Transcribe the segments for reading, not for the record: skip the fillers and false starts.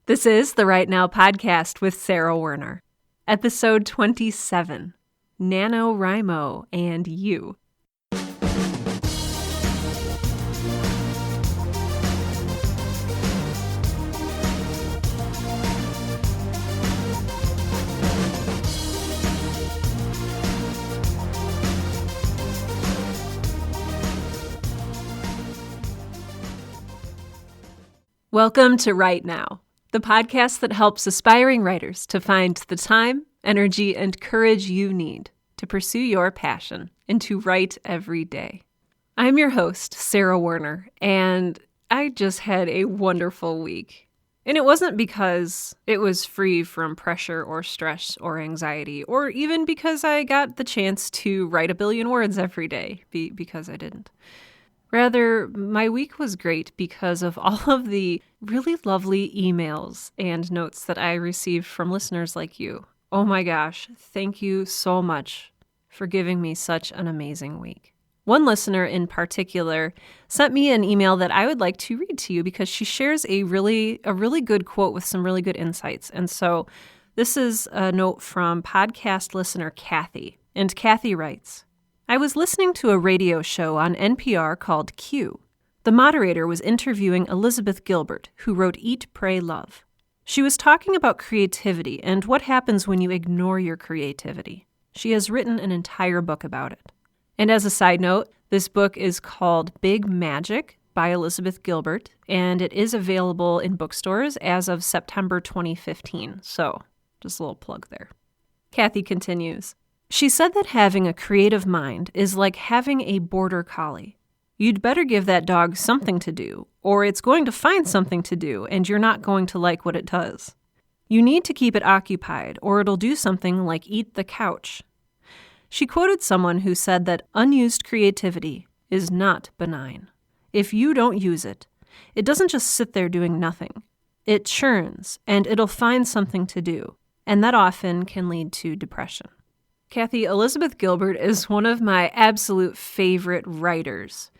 This is the Right Now podcast with Sarah Werner. Episode 27, NaNoWriMo and You. Welcome to Right Now, the podcast that helps aspiring writers to find the time, energy, and courage you need to pursue your passion and to write every day. I'm your host, Sarah Werner, and I just had a wonderful week. And it wasn't because it was free from pressure or stress or anxiety, or even because I got the chance to write a billion words every day, because I didn't. Rather, my week was great because of all of the really lovely emails and notes that I received from listeners like you. Oh my gosh, thank you so much for giving me such an amazing week. One listener in particular sent me an email that I would like to read to you because she shares a really good quote with some really good insights. And so this is a note from podcast listener Kathy. And Kathy writes, I was listening to a radio show on NPR called Q. The moderator was interviewing Elizabeth Gilbert, who wrote Eat, Pray, Love. She was talking about creativity and what happens when you ignore your creativity. She has written an entire book about it. And as a side note, this book is called Big Magic by Elizabeth Gilbert, and it is available in bookstores as of September 2015. So, just a little plug there. Kathy continues. She said that having a creative mind is like having a border collie. You'd better give that dog something to do, or it's going to find something to do, and you're not going to like what it does. You need to keep it occupied, or it'll do something like eat the couch. She quoted someone who said that unused creativity is not benign. If you don't use it, it doesn't just sit there doing nothing. It churns, and it'll find something to do, and that often can lead to depression. Kathy, Elizabeth Gilbert is one of my absolute favorite writers.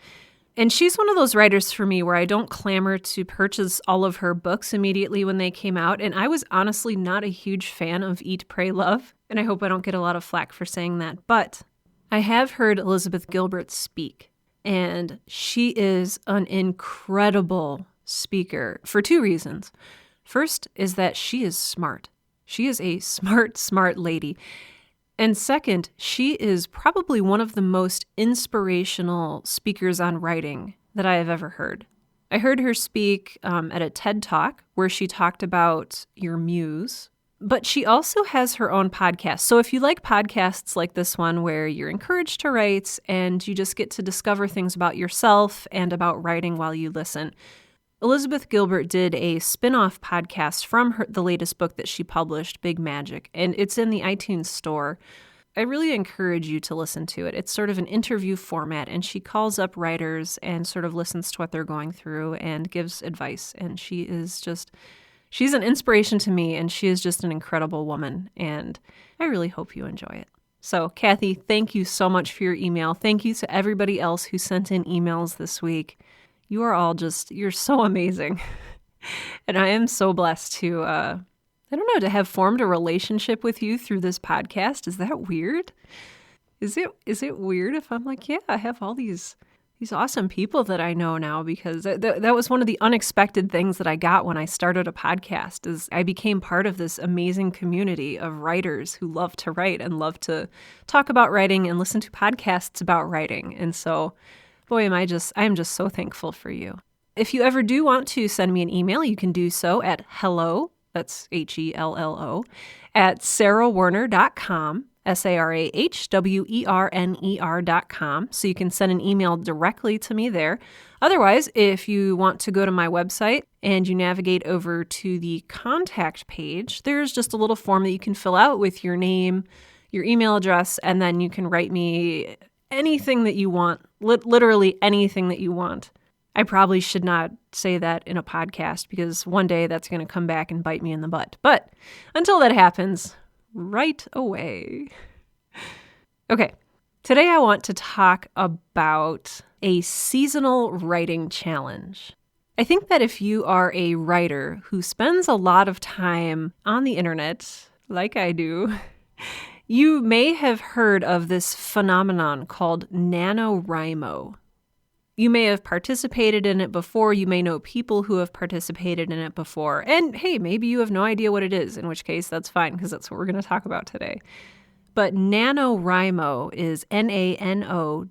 And she's one of those writers for me where I don't clamor to purchase all of her books immediately when they came out. And I was honestly not a huge fan of Eat, Pray, Love. And I hope I don't get a lot of flack for saying that. But I have heard Elizabeth Gilbert speak. And she is an incredible speaker for two reasons. First is that she is smart. She is a smart lady. And second, she is probably one of the most inspirational speakers on writing that I have ever heard. I heard her speak at a TED Talk where she talked about your muse, but she also has her own podcast. So if you like podcasts like this one where you're encouraged to write and you just get to discover things about yourself and about writing while you listen, Elizabeth Gilbert did a spin-off podcast from the latest book that she published, Big Magic, and it's in the iTunes store. I really encourage you to listen to it. It's sort of an interview format, and she calls up writers and sort of listens to what they're going through and gives advice. And she's an inspiration to me, and she is just an incredible woman, and I really hope you enjoy it. So, Kathy, thank you so much for your email. Thank you to everybody else who sent in emails this week. You are all you're so amazing. And I am so blessed to, to have formed a relationship with you through this podcast. Is that weird? Is it weird if I'm like, yeah, I have all these awesome people that I know now? Because that was one of the unexpected things that I got when I started a podcast, is I became part of this amazing community of writers who love to write and love to talk about writing and listen to podcasts about writing. And so, boy, I am just so thankful for you. If you ever do want to send me an email, you can do so at hello, that's HELLO, at sarahwerner.com, SARAHWERNER.com. So you can send an email directly to me there. Otherwise, if you want to go to my website and you navigate over to the contact page, there's just a little form that you can fill out with your name, your email address, and then you can write me anything that you want, literally anything that you want. I probably should not say that in a podcast because one day that's going to come back and bite me in the butt. But until that happens, right away. Okay, today I want to talk about a seasonal writing challenge. I think that if you are a writer who spends a lot of time on the internet, like I do, you may have heard of this phenomenon called NaNoWriMo. You may have participated in it before. You may know people who have participated in it before. And hey, maybe you have no idea what it is, in which case that's fine, because that's what we're going to talk about today. But NaNoWriMo is NaNoWriMo,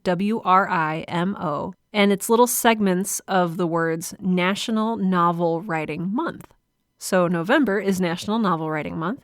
and it's little segments of the words National Novel Writing Month. So November is National Novel Writing Month,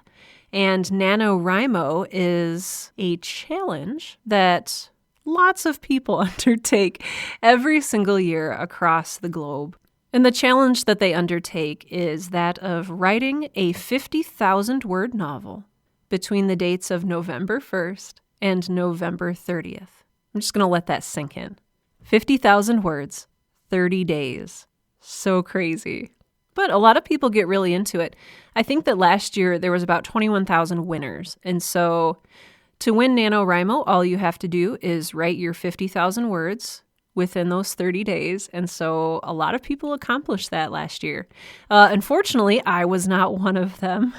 and NaNoWriMo is a challenge that lots of people undertake every single year across the globe. And the challenge that they undertake is that of writing a 50,000-word novel between the dates of November 1st and November 30th. I'm just going to let that sink in. 50,000 words, 30 days. So crazy. But a lot of people get really into it. I think that last year there was about 21,000 winners. And so to win NaNoWriMo, all you have to do is write your 50,000 words within those 30 days. And so a lot of people accomplished that last year. Unfortunately, I was not one of them.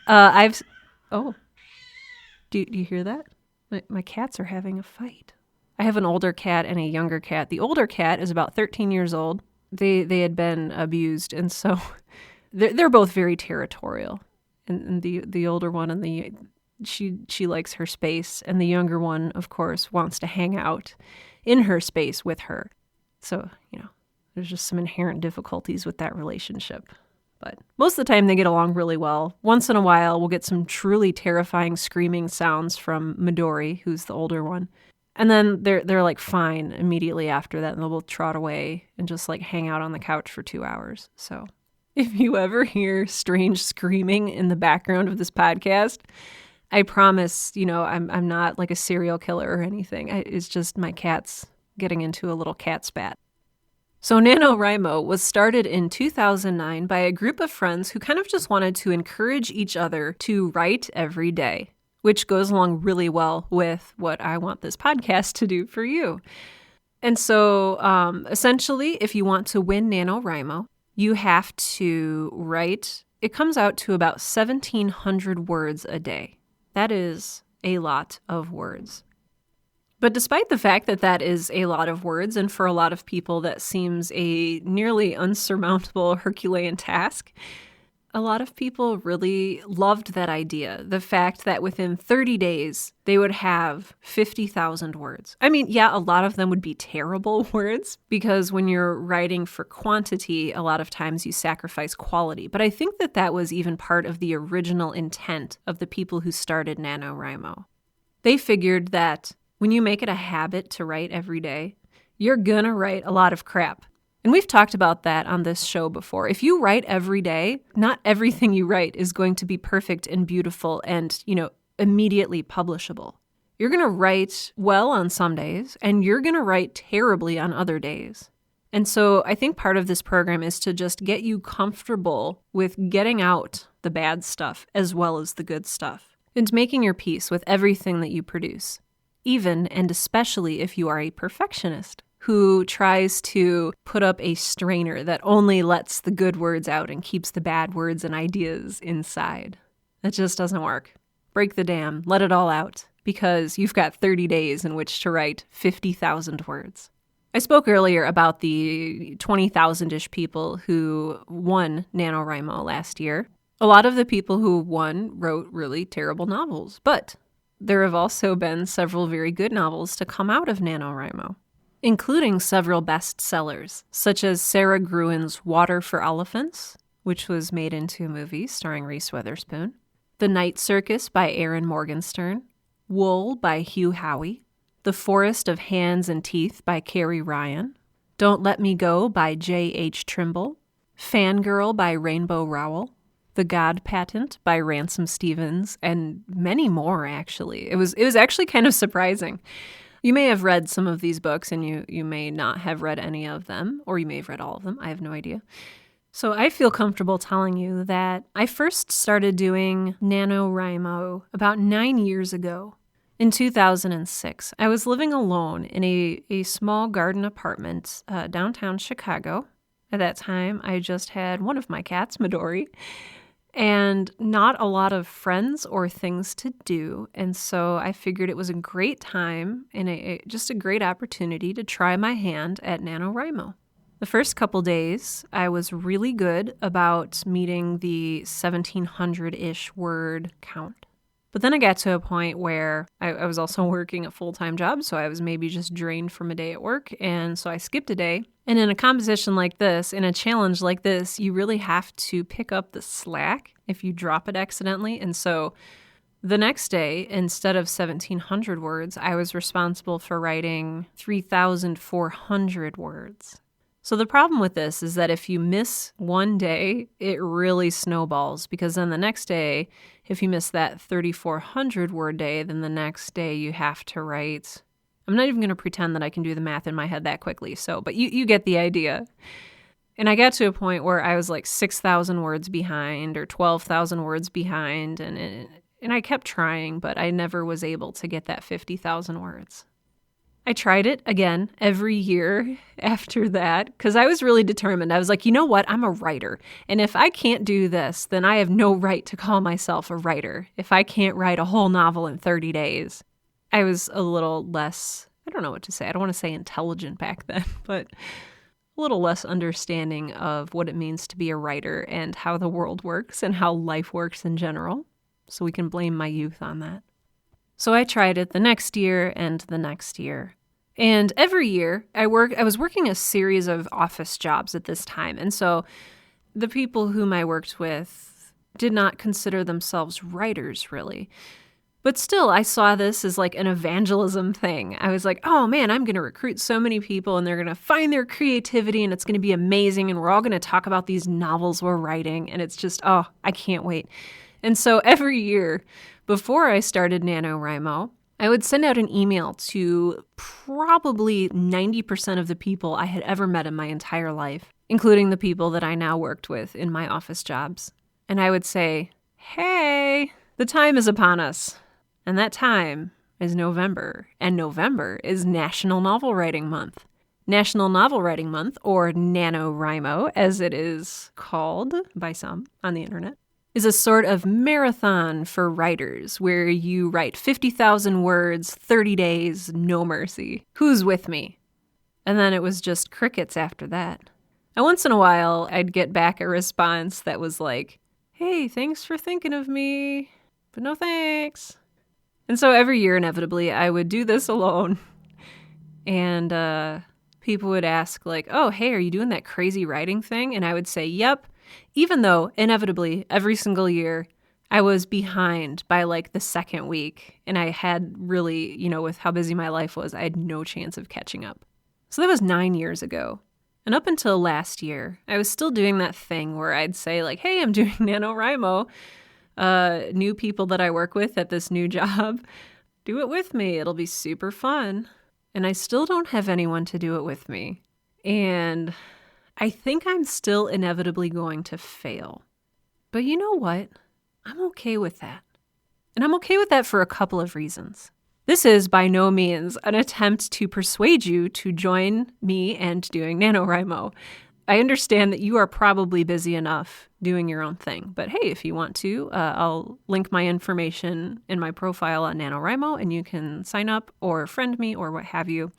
Do you hear that? My cats are having a fight. I have an older cat and a younger cat. The older cat is about 13 years old. They had been abused, and so they're both very territorial. And the older one and she likes her space, and the younger one, of course, wants to hang out in her space with her. So, there's just some inherent difficulties with that relationship. But most of the time they get along really well. Once in a while, we'll get some truly terrifying screaming sounds from Midori, who's the older one. And then they're like fine immediately after that, and they'll both trot away and just like hang out on the couch for 2 hours. So if you ever hear strange screaming in the background of this podcast, I promise, I'm not like a serial killer or anything. It's just my cat's getting into a little cat spat. So NaNoWriMo was started in 2009 by a group of friends who kind of just wanted to encourage each other to write every day, which goes along really well with what I want this podcast to do for you. And so essentially, if you want to win NaNoWriMo, you have to write, it comes out to about 1,700 words a day. That is a lot of words. But despite the fact that that is a lot of words, and for a lot of people that seems a nearly unsurmountable Herculean task, a lot of people really loved that idea. The fact that within 30 days, they would have 50,000 words. I mean, yeah, a lot of them would be terrible words, because when you're writing for quantity, a lot of times you sacrifice quality. But I think that that was even part of the original intent of the people who started NaNoWriMo. They figured that when you make it a habit to write every day, you're gonna write a lot of crap. And we've talked about that on this show before. If you write every day, not everything you write is going to be perfect and beautiful and, immediately publishable. You're gonna write well on some days, and you're gonna write terribly on other days. And so I think part of this program is to just get you comfortable with getting out the bad stuff as well as the good stuff, and making your peace with everything that you produce. Even and especially if you are a perfectionist who tries to put up a strainer that only lets the good words out and keeps the bad words and ideas inside. That just doesn't work. Break the dam, let it all out, because you've got 30 days in which to write 50,000 words. I spoke earlier about the 20,000-ish people who won NaNoWriMo last year. A lot of the people who won wrote really terrible novels, but there have also been several very good novels to come out of NaNoWriMo, including several bestsellers, such as Sarah Gruen's Water for Elephants, which was made into a movie starring Reese Witherspoon, The Night Circus by Erin Morgenstern, Wool by Hugh Howey, The Forest of Hands and Teeth by Carrie Ryan, Don't Let Me Go by J.H. Trimble, Fangirl by Rainbow Rowell, The God Patent by Ransom Stevens, and many more, actually. It was actually kind of surprising. You may have read some of these books, and you may not have read any of them, or you may have read all of them. I have no idea. So I feel comfortable telling you that I first started doing NaNoWriMo about 9 years ago. In 2006, I was living alone in a small garden apartment downtown Chicago. At that time, I just had one of my cats, Midori, and not a lot of friends or things to do. And so I figured it was a great time and just a great opportunity to try my hand at NaNoWriMo. The first couple days, I was really good about meeting the 1,700-ish word count. But then I got to a point where I was also working a full-time job, so I was maybe just drained from a day at work, and so I skipped a day. And in a competition like this, in a challenge like this, you really have to pick up the slack if you drop it accidentally. And so the next day, instead of 1,700 words, I was responsible for writing 3,400 words. So the problem with this is that if you miss one day, it really snowballs, because then the next day, if you miss that 3,400 word day, then the next day you have to write. I'm not even going to pretend that I can do the math in my head that quickly, but you get the idea. And I got to a point where I was like 6,000 words behind or 12,000 words behind, and I kept trying, but I never was able to get that 50,000 words. I tried it again every year after that because I was really determined. I was like, you know what? I'm a writer. And if I can't do this, then I have no right to call myself a writer. If I can't write a whole novel in 30 days. I was a little less, I don't know what to say. I don't want to say intelligent back then, but a little less understanding of what it means to be a writer and how the world works and how life works in general. So we can blame my youth on that. So I tried it the next year and the next year. And every year I was working a series of office jobs at this time. And so the people whom I worked with did not consider themselves writers, really. But still, I saw this as like an evangelism thing. I was like, oh man, I'm going to recruit so many people and they're going to find their creativity and it's going to be amazing. And we're all going to talk about these novels we're writing. And it's just, oh, I can't wait. And so every year before I started NaNoWriMo, I would send out an email to probably 90% of the people I had ever met in my entire life, including the people that I now worked with in my office jobs. And I would say, hey, the time is upon us. And that time is November. And November is National Novel Writing Month. National Novel Writing Month, or NaNoWriMo, as it is called by some on the internet, is a sort of marathon for writers where you write 50,000 words, 30 days, no mercy. Who's with me? And then it was just crickets after that. And once in a while, I'd get back a response that was like, hey, thanks for thinking of me, but no thanks. And so every year, inevitably, I would do this alone. And people would ask like, oh, hey, are you doing that crazy writing thing? And I would say, yep. Even though, inevitably, every single year, I was behind by like the second week. And I had really, with how busy my life was, I had no chance of catching up. So that was 9 years ago. And up until last year, I was still doing that thing where I'd say like, hey, I'm doing NaNoWriMo. New people that I work with at this new job, do it with me. It'll be super fun. And I still don't have anyone to do it with me. And I think I'm still inevitably going to fail. But you know what? I'm okay with that. And I'm okay with that for a couple of reasons. This is by no means an attempt to persuade you to join me and doing NaNoWriMo. I understand that you are probably busy enough doing your own thing. But hey, if you want to, I'll link my information in my profile on NaNoWriMo and you can sign up or friend me or what have you.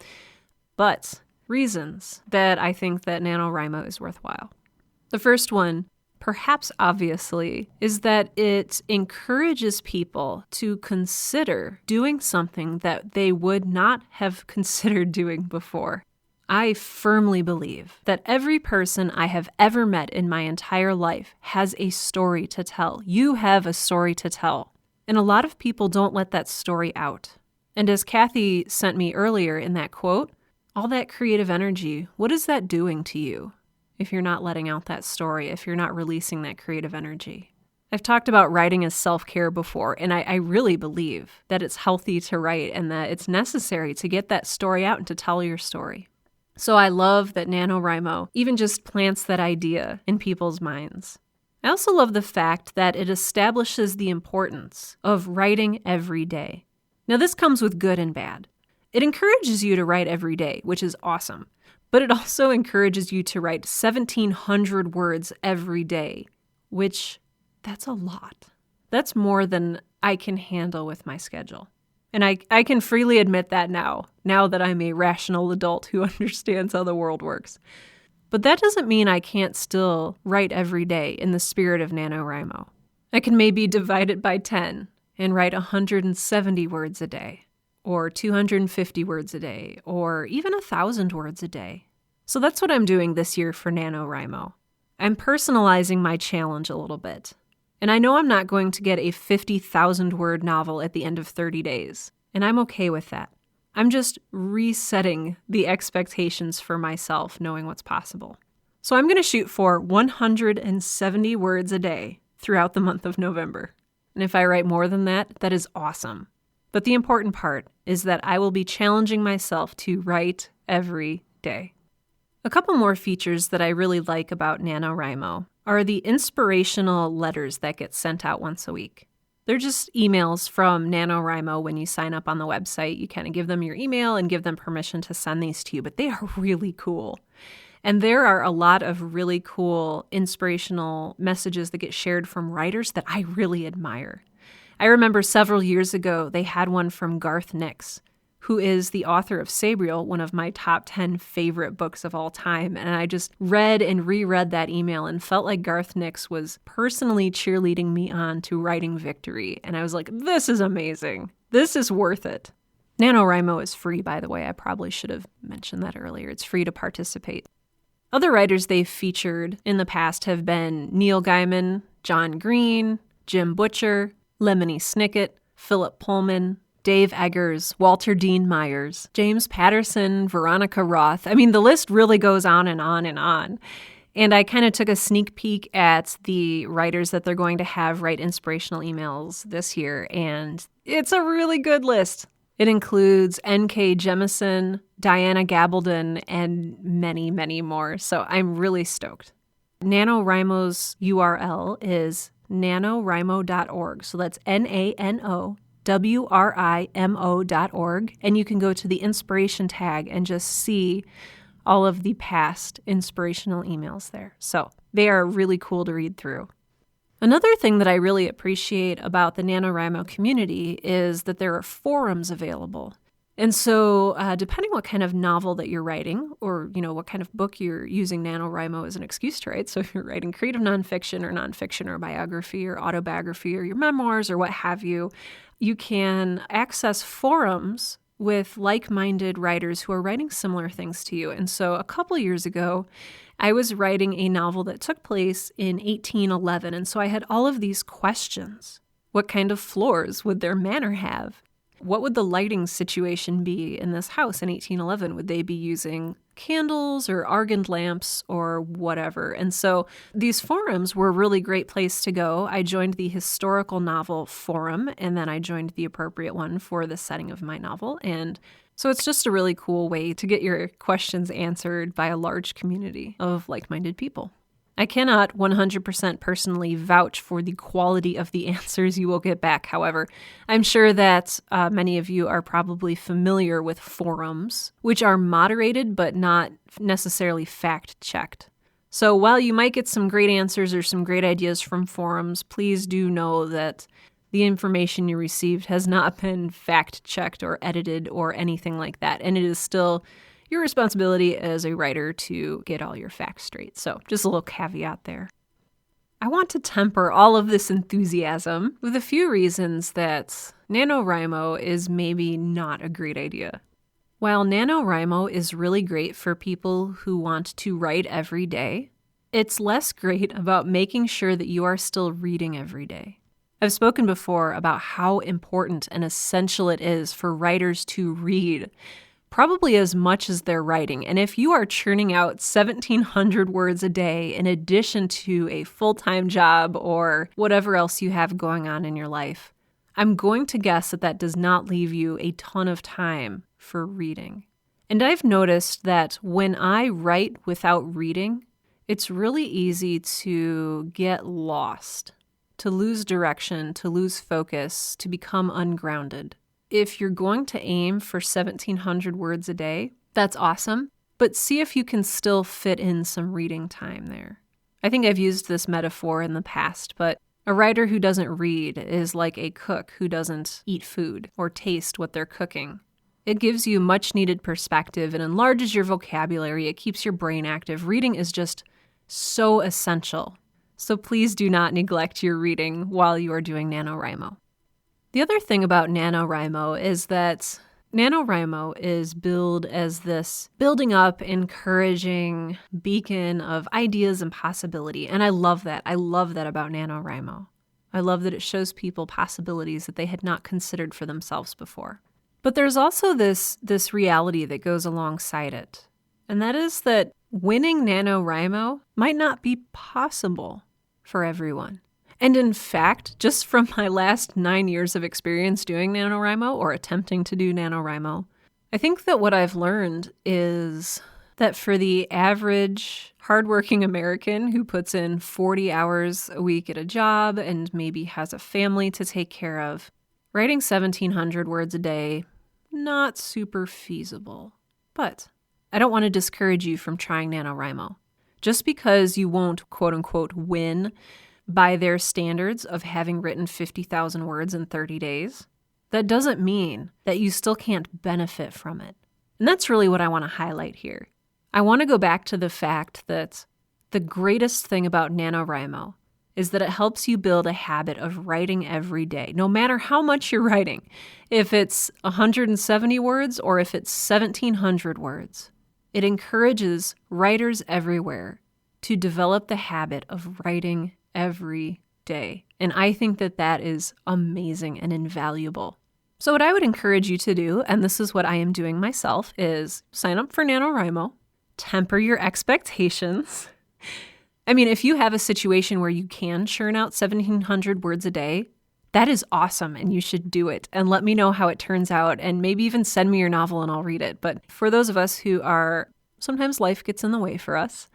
But reasons that I think that NaNoWriMo is worthwhile. The first one, perhaps obviously, is that it encourages people to consider doing something that they would not have considered doing before. I firmly believe that every person I have ever met in my entire life has a story to tell. You have a story to tell. And a lot of people don't let that story out. And as Kathy sent me earlier in that quote, all that creative energy, what is that doing to you if you're not letting out that story, if you're not releasing that creative energy? I've talked about writing as self-care before, and I really believe that it's healthy to write and that it's necessary to get that story out and to tell your story. So I love that NaNoWriMo even just plants that idea in people's minds. I also love the fact that it establishes the importance of writing every day. Now, this comes with good and bad. It encourages you to write every day, which is awesome. But it also encourages you to write 1,700 words every day, which that's a lot. That's more than I can handle with my schedule. And I can freely admit that now that I'm a rational adult who understands how the world works. But that doesn't mean I can't still write every day in the spirit of NaNoWriMo. I can maybe divide it by 10 and write 170 words a day, or 250 words a day, or even 1,000 words a day. So that's what I'm doing this year for NaNoWriMo. I'm personalizing my challenge a little bit. And I know I'm not going to get a 50,000-word novel at the end of 30 days, and I'm okay with that. I'm just resetting the expectations for myself, knowing what's possible. So I'm going to shoot for 170 words a day throughout the month of November. And if I write more than that, that is awesome. But the important part is that I will be challenging myself to write every day. A couple more features that I really like about NaNoWriMo are the inspirational letters that get sent out once a week. They're just emails from NaNoWriMo when you sign up on the website. You kind of give them your email and give them permission to send these to you, but they are really cool. And there are a lot of really cool inspirational messages that get shared from writers that I really admire. I remember several years ago, they had one from Garth Nix, who is the author of Sabriel, one of my top 10 favorite books of all time. And I just read and reread that email and felt like Garth Nix was personally cheerleading me on to writing victory. And I was like, this is amazing. This is worth it. NaNoWriMo is free, by the way. I probably should have mentioned that earlier. It's free to participate. Other writers they've featured in the past have been Neil Gaiman, John Green, Jim Butcher, Lemony Snicket, Philip Pullman, Dave Eggers, Walter Dean Myers, James Patterson, Veronica Roth. I mean, the list really goes on and on and on. And I kind of took a sneak peek at the writers that they're going to have write inspirational emails this year, and it's a really good list. It includes N.K. Jemisin, Diana Gabaldon, and many, many more. So I'm really stoked. NaNoWriMo's URL is nanowrimo.org. So that's NaNoWriMO.org. And you can go to the inspiration tag and just see all of the past inspirational emails there. So they are really cool to read through. Another thing that I really appreciate about the NaNoWriMo community is that there are forums available. And so depending what kind of novel that you're writing, or what kind of book you're using NaNoWriMo as an excuse to write, so if you're writing creative nonfiction or biography or autobiography or your memoirs or what have you, you can access forums with like-minded writers who are writing similar things to you. And so a couple years ago, I was writing a novel that took place in 1811, and so I had all of these questions. What kind of floors would their manor have? What would the lighting situation be in this house in 1811? Would they be using candles or argand lamps or whatever? And so these forums were a really great place to go. I joined the historical novel forum, and then I joined the appropriate one for the setting of my novel. And so it's just a really cool way to get your questions answered by a large community of like-minded people. I cannot 100% personally vouch for the quality of the answers you will get back. However, I'm sure that many of you are probably familiar with forums, which are moderated but not necessarily fact-checked. So while you might get some great answers or some great ideas from forums, please do know that the information you received has not been fact-checked or edited or anything like that, and it is still your responsibility as a writer to get all your facts straight. So just a little caveat there. I want to temper all of this enthusiasm with a few reasons that NaNoWriMo is maybe not a great idea. While NaNoWriMo is really great for people who want to write every day, it's less great about making sure that you are still reading every day. I've spoken before about how important and essential it is for writers to read, probably as much as they're writing. And if you are churning out 1,700 words a day in addition to a full-time job or whatever else you have going on in your life, I'm going to guess that that does not leave you a ton of time for reading. And I've noticed that when I write without reading, it's really easy to get lost, to lose direction, to lose focus, to become ungrounded. If you're going to aim for 1,700 words a day, that's awesome. but see if you can still fit in some reading time there. I think I've used this metaphor in the past, but a writer who doesn't read is like a cook who doesn't eat food or taste what they're cooking. It gives you much needed perspective and enlarges your vocabulary. It keeps your brain active. Reading is just so essential. So please do not neglect your reading while you are doing NaNoWriMo. The other thing about NaNoWriMo is that NaNoWriMo is billed as this building up, encouraging beacon of ideas and possibility. And I love that. I love that about NaNoWriMo. I love that it shows people possibilities that they had not considered for themselves before. But there's also this reality that goes alongside it. And that is that winning NaNoWriMo might not be possible for everyone. And in fact, just from my last 9 years of experience doing NaNoWriMo or attempting to do NaNoWriMo, I think that what I've learned is that for the average hardworking American who puts in 40 hours a week at a job and maybe has a family to take care of, writing 1,700 words a day, not super feasible. But I don't want to discourage you from trying NaNoWriMo. Just because you won't, quote unquote, win by their standards of having written 50,000 words in 30 days, that doesn't mean that you still can't benefit from it. And that's really what I want to highlight here. I want to go back to the fact that the greatest thing about NaNoWriMo is that it helps you build a habit of writing every day, no matter how much you're writing, if it's 170 words or if it's 1,700 words. It encourages writers everywhere to develop the habit of writing every day. And I think that that is amazing and invaluable. So what I would encourage you to do, and this is what I am doing myself, is sign up for NaNoWriMo, temper your expectations. I mean, if you have a situation where you can churn out 1,700 words a day, that is awesome and you should do it. And let me know how it turns out and maybe even send me your novel and I'll read it. But for those of us who are, sometimes life gets in the way for us,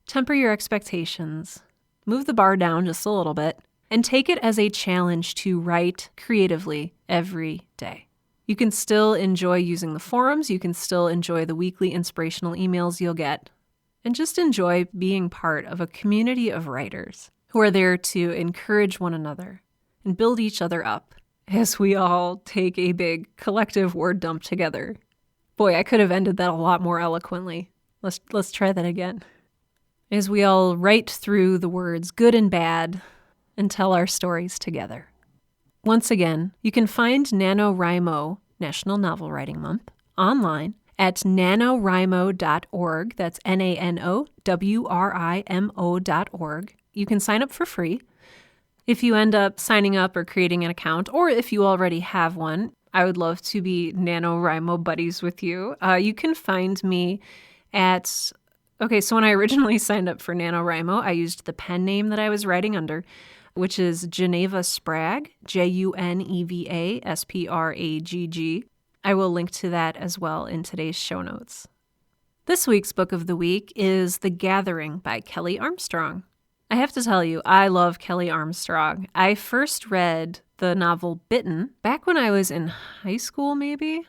temper your expectations, move the bar down just a little bit, and take it as a challenge to write creatively every day. You can still enjoy using the forums, you can still enjoy the weekly inspirational emails you'll get, and just enjoy being part of a community of writers who are there to encourage one another and build each other up as we all take a big collective word dump together. Boy, I could have ended that a lot more eloquently. Let's try that again. As we all write through the words good and bad and tell our stories together. Once again, you can find NaNoWriMo, National Novel Writing Month, online at nanowrimo.org. That's NaNoWrimo.org. You can sign up for free. If you end up signing up or creating an account, or if you already have one, I would love to be NaNoWriMo buddies with you. You can find me at... Okay, so when I originally signed up for NaNoWriMo, I used the pen name that I was writing under, which is Geneva Spragg, JUNEVA SPRAGG. I will link to that as well in today's show notes. This week's book of the week is The Gathering by Kelley Armstrong. I have to tell you, I love Kelley Armstrong. I first read the novel Bitten back when I was in high school, maybe.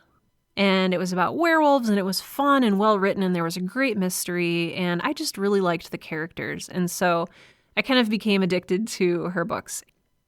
And it was about werewolves, and it was fun and well-written, and there was a great mystery, and I just really liked the characters. And so I kind of became addicted to her books.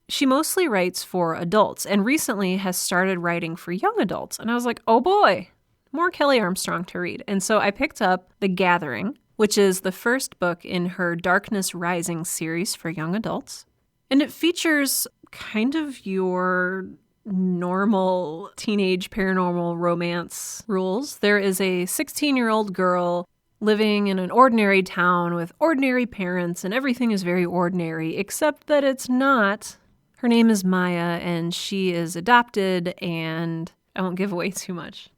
She mostly writes for adults, and recently has started writing for young adults. And I was like, oh boy, more Kelley Armstrong to read. And so I picked up The Gathering, which is the first book in her Darkness Rising series for young adults. And it features kind of your normal teenage paranormal romance rules. There is a 16-year-old girl living in an ordinary town with ordinary parents, and everything is very ordinary, except that it's not. Her name is Maya, and she is adopted, and I won't give away too much.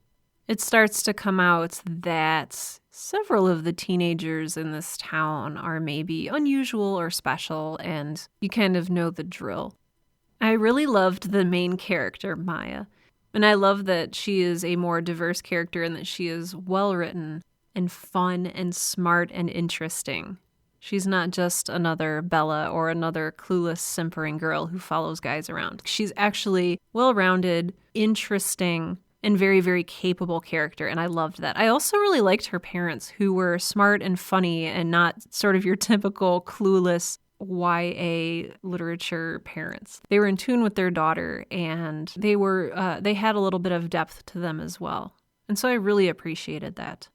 It starts to come out that several of the teenagers in this town are maybe unusual or special, and you kind of know the drill. I really loved the main character, Maya, and I love that she is a more diverse character and that she is well-written and fun and smart and interesting. She's not just another Bella or another clueless, simpering girl who follows guys around. She's actually well-rounded, interesting, and very, very capable character, and I loved that. I also really liked her parents, who were smart and funny and not sort of your typical clueless YA literature parents. They were in tune with their daughter, and they had a little bit of depth to them as well. And so I really appreciated that.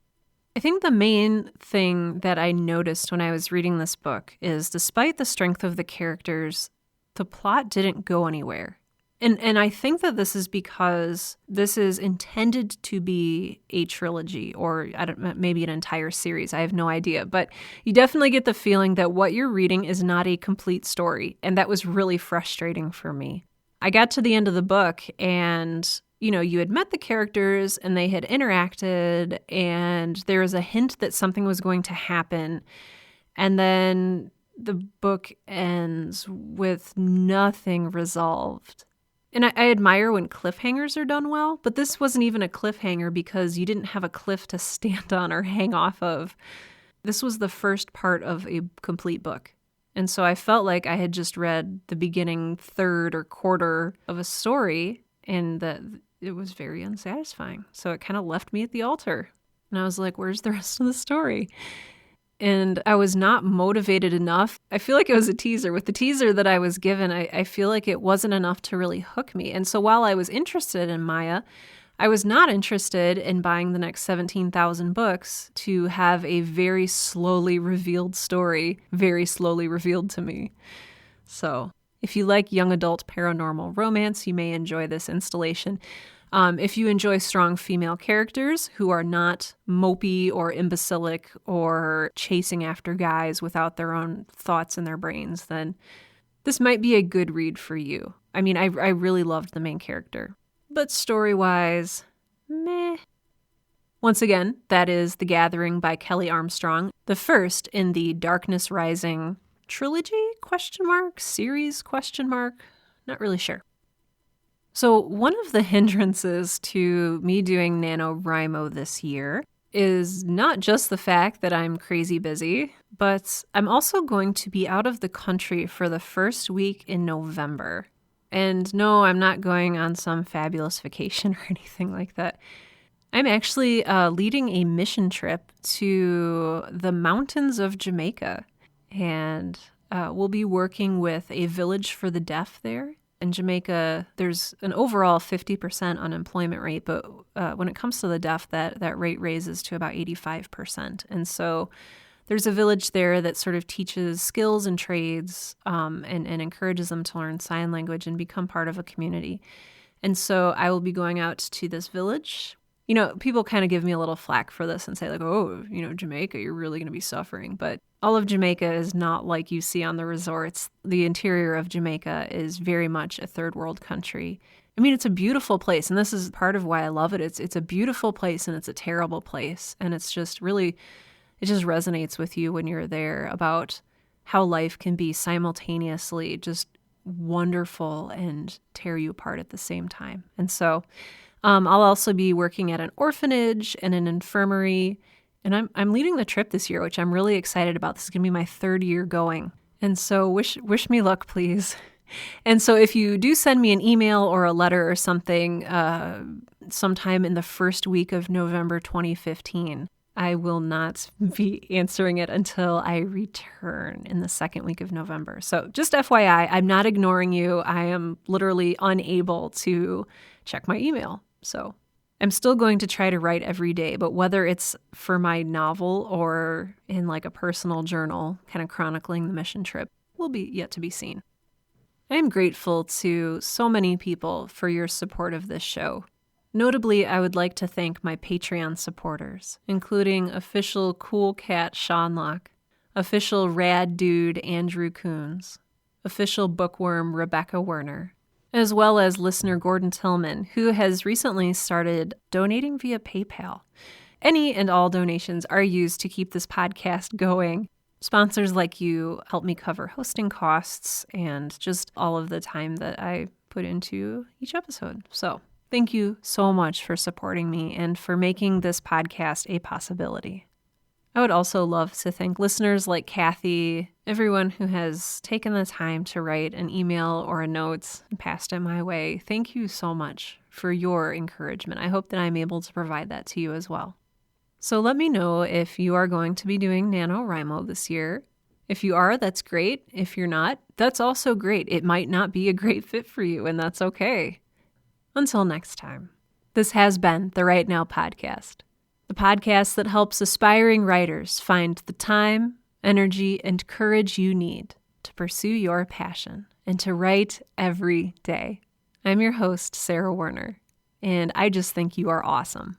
I think the main thing that I noticed when I was reading this book is, despite the strength of the characters, the plot didn't go anywhere. And I think that this is because this is intended to be a trilogy, or maybe an entire series. I have no idea. But you definitely get the feeling that what you're reading is not a complete story. And that was really frustrating for me. I got to the end of the book and, you had met the characters and they had interacted and there was a hint that something was going to happen. And then the book ends with nothing resolved. And I admire when cliffhangers are done well, but this wasn't even a cliffhanger because you didn't have a cliff to stand on or hang off of. This was the first part of a complete book. And so I felt like I had just read the beginning third or quarter of a story, and that it was very unsatisfying. So it kind of left me at the altar. And I was like, where's the rest of the story? And I was not motivated enough. I feel like it was a teaser. With the teaser that I was given, I feel like it wasn't enough to really hook me. And so while I was interested in Maya, I was not interested in buying the next 17,000 books to have a very slowly revealed story, very slowly revealed to me. So if you like young adult paranormal romance, you may enjoy this installation. If you enjoy strong female characters who are not mopey or imbecilic or chasing after guys without their own thoughts in their brains, then this might be a good read for you. I mean, I really loved the main character. But story-wise, meh. Once again, that is The Gathering by Kelley Armstrong, the first in the Darkness Rising trilogy, series, not really sure. So one of the hindrances to me doing NaNoWriMo this year is not just the fact that I'm crazy busy, but I'm also going to be out of the country for the first week in November. And no, I'm not going on some fabulous vacation or anything like that. I'm actually leading a mission trip to the mountains of Jamaica. And we'll be working with a village for the deaf there. In Jamaica, there's an overall 50% unemployment rate, but when it comes to the deaf, that rate raises to about 85%. And so there's a village there that sort of teaches skills and trades and encourages them to learn sign language and become part of a community. And so I will be going out to this village. People kind of give me a little flack for this and say like, oh, Jamaica, you're really going to be suffering. But all of Jamaica is not like you see on the resorts. The interior of Jamaica is very much a third world country. I mean, it's a beautiful place, and this is part of why I love it. It's a beautiful place, and it's a terrible place. And it's just really, it just resonates with you when you're there about how life can be simultaneously just wonderful and tear you apart at the same time. And so I'll also be working at an orphanage and an infirmary, and I'm leading the trip this year, which I'm really excited about. This is going to be my third year going, and so wish me luck, please. And so if you do send me an email or a letter or something sometime in the first week of November 2015, I will not be answering it until I return in the second week of November. So just FYI, I'm not ignoring you. I am literally unable to check my email. So I'm still going to try to write every day, but whether it's for my novel or in like a personal journal, kind of chronicling the mission trip, will be yet to be seen. I am grateful to so many people for your support of this show. Notably, I would like to thank my Patreon supporters, including official Cool Cat Sean Locke, official Rad Dude Andrew Coons, official Bookworm Rebecca Werner, as well as listener Gordon Tillman, who has recently started donating via PayPal. Any and all donations are used to keep this podcast going. Sponsors like you help me cover hosting costs and just all of the time that I put into each episode. So thank you so much for supporting me and for making this podcast a possibility. I would also love to thank listeners like Kathy, Everyone who has taken the time to write an email or a note and passed it my way, thank you so much for your encouragement. I hope that I'm able to provide that to you as well. So let me know if you are going to be doing NaNoWriMo this year. If you are, that's great. If you're not, that's also great. It might not be a great fit for you, and that's okay. Until next time, this has been the Right Now Podcast, the podcast that helps aspiring writers find the time, energy, and courage you need to pursue your passion and to write every day. I'm your host, Sarah Werner, and I just think you are awesome.